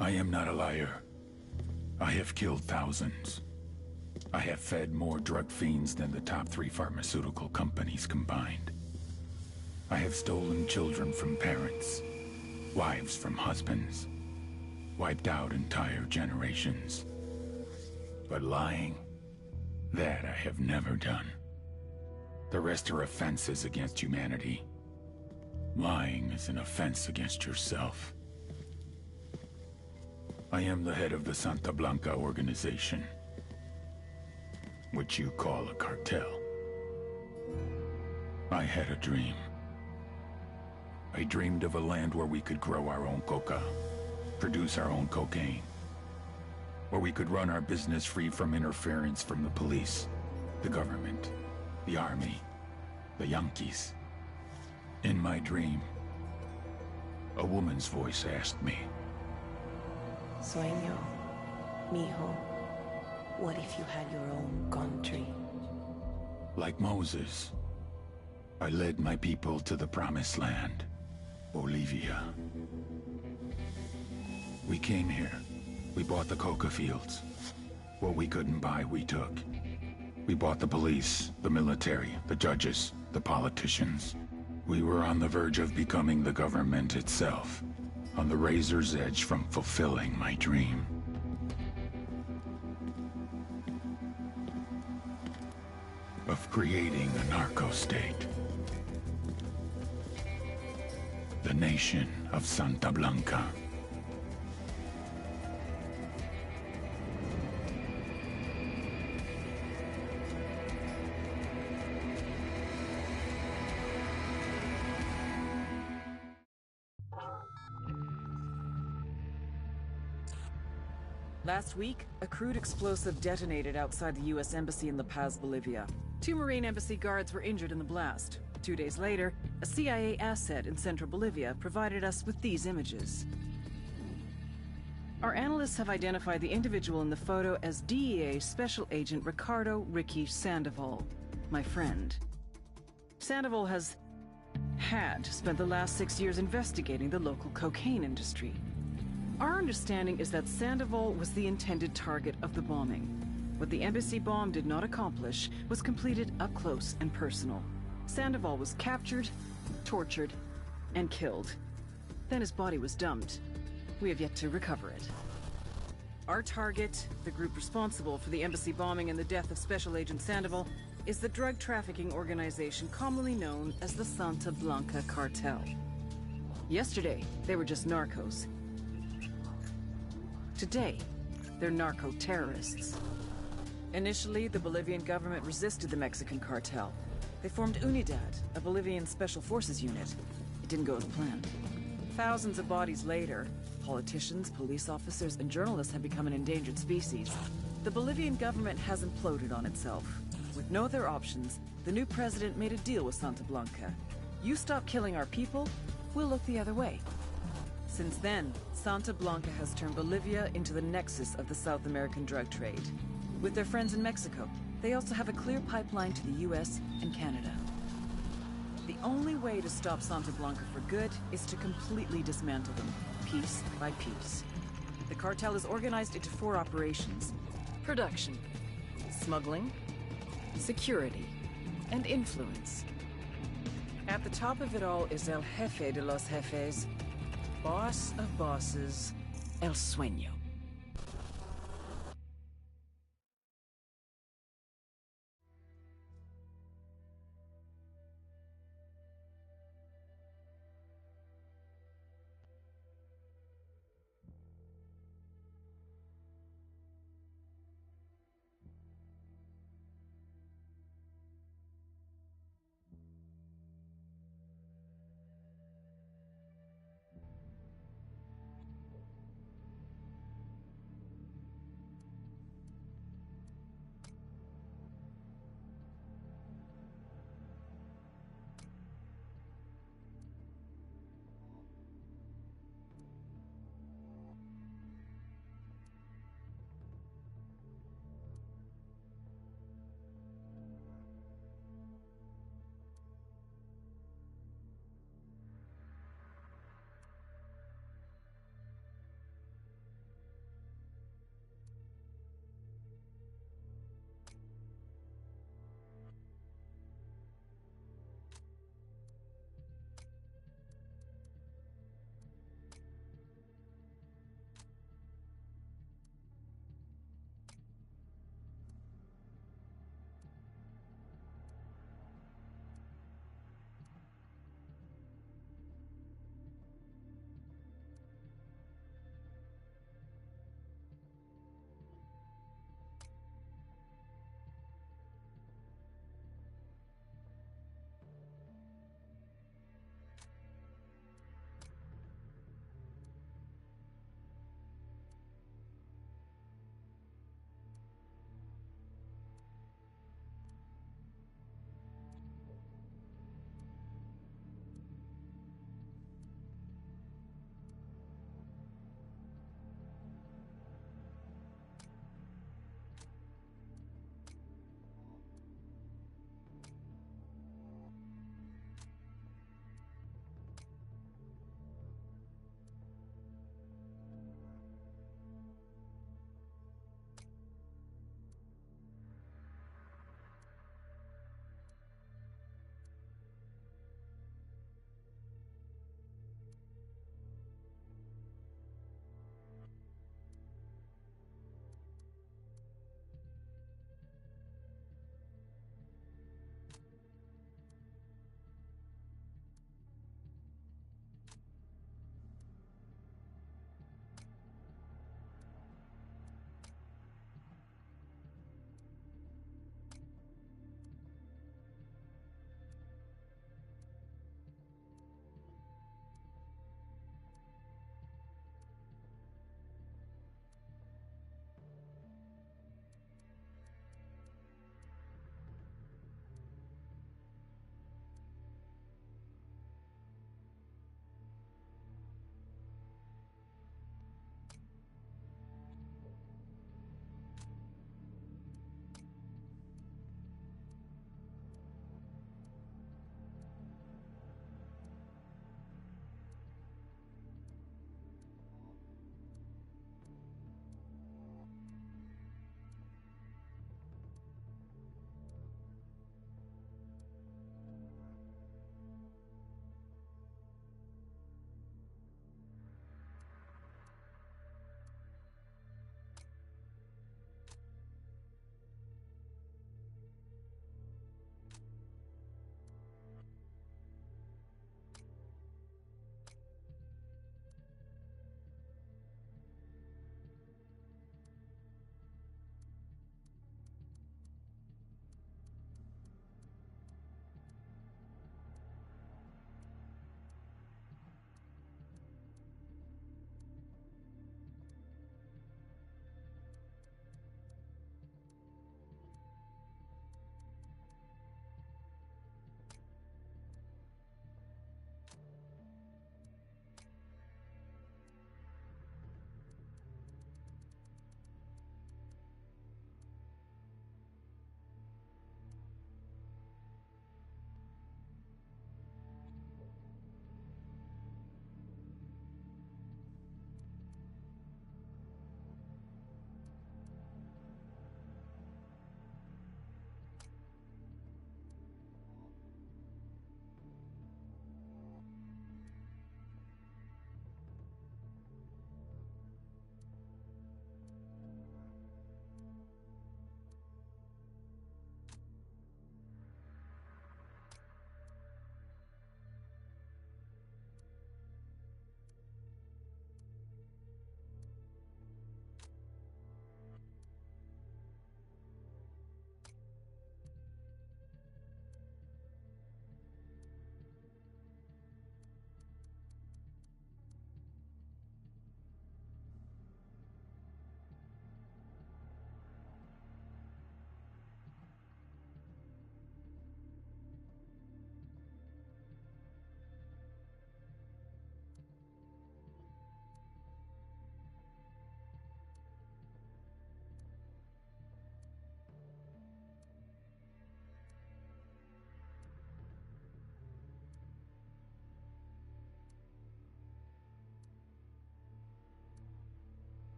I am not a liar. I have killed thousands. I have fed more drug fiends than the top 3 pharmaceutical companies combined. I have stolen children from parents, wives from husbands, wiped out entire generations. But lying, that I have never done. The rest are offenses against humanity. Lying is an offense against yourself. I am the head of the Santa Blanca organization, which you call a cartel. I had a dream. I dreamed of a land where we could grow our own coca, produce our own cocaine, where we could run our business free from interference from the police, the government, the army, the Yankees. In my dream, a woman's voice asked me, Sueño, mijo, what if you had your own country? Like Moses, I led my people to the promised land, Bolivia. We came here. We bought the coca fields. What we couldn't buy, we took. We bought the police, the military, the judges, the politicians. We were on the verge of becoming the government itself, on the razor's edge from fulfilling my dream. Of creating a narco-state. The nation of Santa Blanca. Last week, a crude explosive detonated outside the U.S. Embassy in La Paz, Bolivia. 2 Marine Embassy guards were injured in the blast. 2 days later, a CIA asset in central Bolivia provided us with these images. Our analysts have identified the individual in the photo as DEA Special Agent Ricardo Ricky Sandoval, my friend. Sandoval had spent the last 6 years investigating the local cocaine industry. Our understanding is that Sandoval was the intended target of the bombing. What the embassy bomb did not accomplish was completed up close and personal. Sandoval was captured, tortured, and killed. Then his body was dumped. We have yet to recover it. Our target, the group responsible for the embassy bombing and the death of Special Agent Sandoval, is the drug trafficking organization commonly known as the Santa Blanca Cartel. Yesterday, they were just narcos. Today, they're narco-terrorists. Initially, the Bolivian government resisted the Mexican cartel. They formed Unidad, a Bolivian special forces unit. It didn't go as planned. Thousands of bodies later, politicians, police officers, and journalists have become an endangered species. The Bolivian government has imploded on itself. With no other options, the new president made a deal with Santa Blanca. You stop killing our people, we'll look the other way. Since then, Santa Blanca has turned Bolivia into the nexus of the South American drug trade. With their friends in Mexico, they also have a clear pipeline to the US and Canada. The only way to stop Santa Blanca for good is to completely dismantle them, piece by piece. The cartel is organized into 4 operations: production, smuggling, security, and influence. At the top of it all is El Jefe de los Jefes, boss of bosses, El Sueño.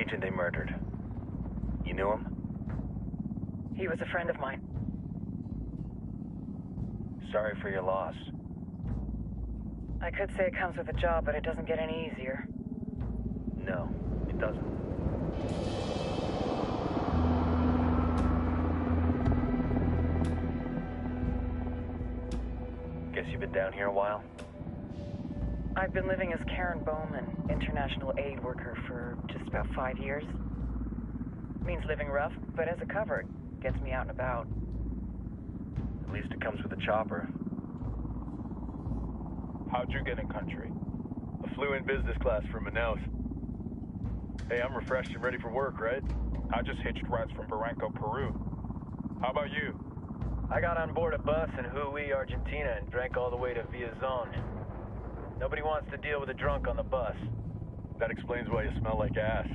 agent they murdered. You knew him? He was a friend of mine. Sorry for your loss. I could say it comes with a job, but it doesn't get any easier. No, it doesn't. Guess you've been down here a while? I've been living as Karen Bowman, international aid worker, for just about 5 years. Means living rough, but as a cover, gets me out and about. At least it comes with a chopper. How'd you get in country? I flew in business class from Manaus. Hey, I'm refreshed and ready for work, right? I just hitched rides from Barranco, Peru. How about you? I got on board a bus in Hui, Argentina, and drank all the way to Villazon. Nobody wants to deal with a drunk on the bus. That explains why you smell like ass.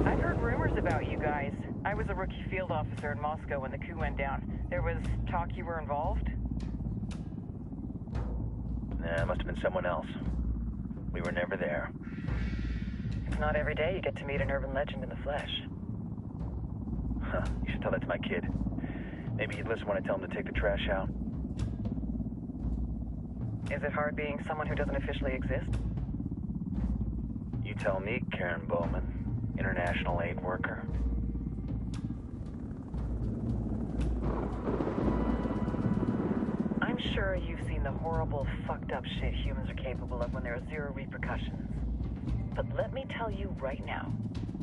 I've heard rumors about you guys. I was a rookie field officer in Moscow when the coup went down. There was talk you were involved? Nah, it must have been someone else. We were never there. It's not every day you get to meet an urban legend in the flesh. Huh, you should tell that to my kid. Maybe he'd listen when I tell him to take the trash out. Is it hard being someone who doesn't officially exist? You tell me, Karen Bowman, international aid worker. I'm sure you've seen the horrible, fucked up shit humans are capable of when there are zero repercussions. But let me tell you right now,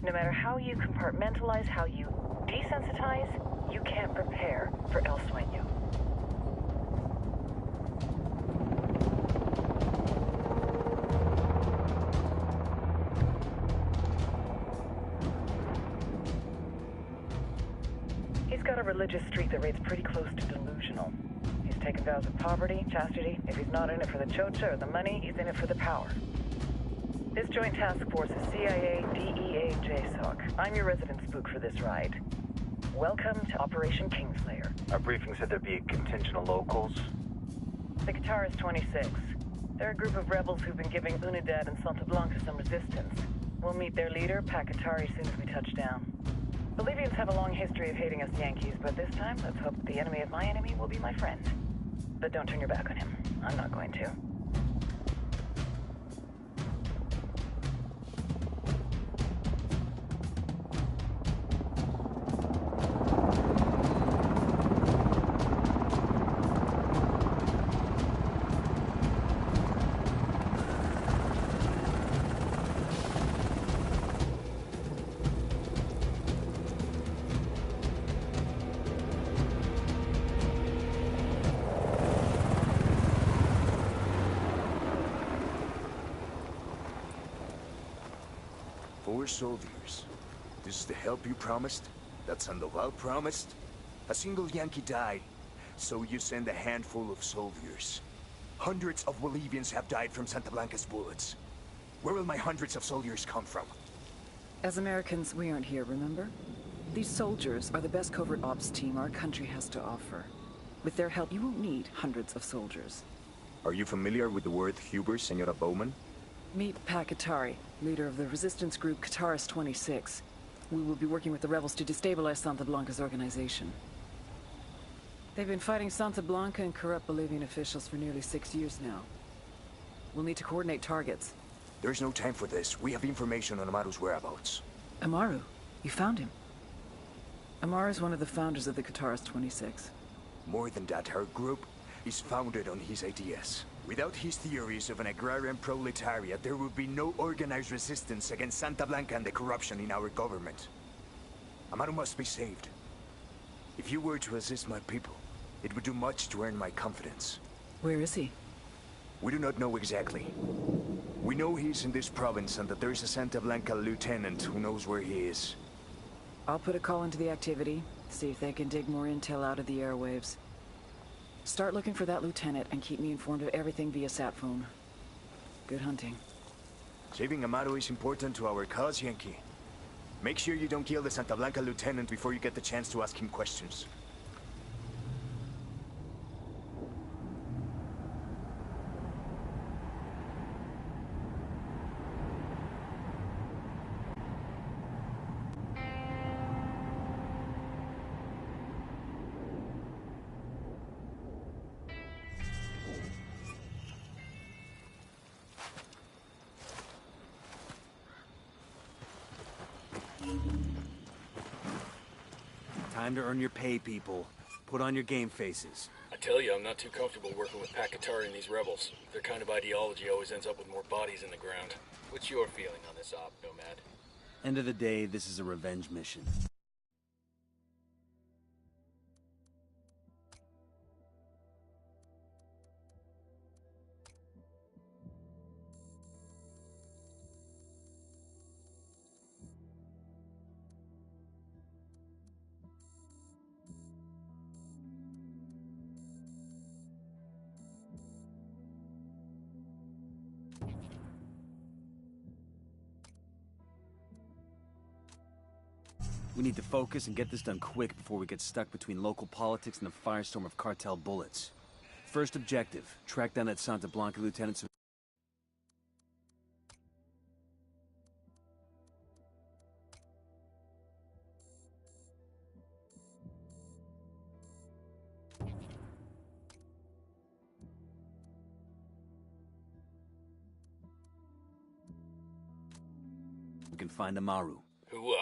no matter how you compartmentalize, how you desensitize, you can't prepare for El Sueño. He's got a religious streak that rates pretty close to delusional. He's taken vows of poverty, chastity. If he's not in it for the chocha or the money, he's in it for the power. This joint task force is CIA, DEA, JSOC. I'm your resident spook for this ride. Welcome to Operation Kingslayer. Our briefing said there'd be a contingent of locals. The Qatar is 26. They're a group of rebels who've been giving Unidad and Santa Blanca some resistance. We'll meet their leader, Pakatari, as soon as we touch down. Bolivians have a long history of hating us Yankees, but this time, let's hope the enemy of my enemy will be my friend. But don't turn your back on him. I'm not going to. Four soldiers. This is the help you promised? That Sandoval promised? A single Yankee died, so you send a handful of soldiers. Hundreds of Bolivians have died from Santa Blanca's bullets. Where will my hundreds of soldiers come from? As Americans, we aren't here, remember? These soldiers are the best covert ops team our country has to offer. With their help, you won't need hundreds of soldiers. Are you familiar with the word Huber, Senora Bowman? Meet Pakatari, leader of the resistance group Qatar 26. We will be working with the rebels to destabilize Santa Blanca's organization. They've been fighting Santa Blanca and corrupt Bolivian officials for nearly 6 years now. We'll need to coordinate targets. There's no time for this. We have information on Amaru's whereabouts. Amaru? You found him? Amaru is one of the founders of the Qatar 26. More than that, her group is founded on his ideas. Without his theories of an agrarian proletariat, there would be no organized resistance against Santa Blanca and the corruption in our government. Amaru must be saved. If you were to assist my people, it would do much to earn my confidence. Where is he? We do not know exactly. We know he's in this province and that there's a Santa Blanca lieutenant who knows where he is. I'll put a call into the activity, see if they can dig more intel out of the airwaves. Start looking for that lieutenant and keep me informed of everything via sat phone. Good hunting. Saving Amaru is important to our cause, Yankee. Make sure you don't kill the Santa Blanca lieutenant before you get the chance to ask him questions. Time to earn your pay, people. Put on your game faces. I tell you, I'm not too comfortable working with Pakatari and these rebels. Their kind of ideology always ends up with more bodies in the ground. What's your feeling on this op, Nomad? End of the day, this is a revenge mission. We need to focus and get this done quick before we get stuck between local politics and the firestorm of cartel bullets. First objective, track down that Santa Blanca lieutenant. We can find Amaru. Who,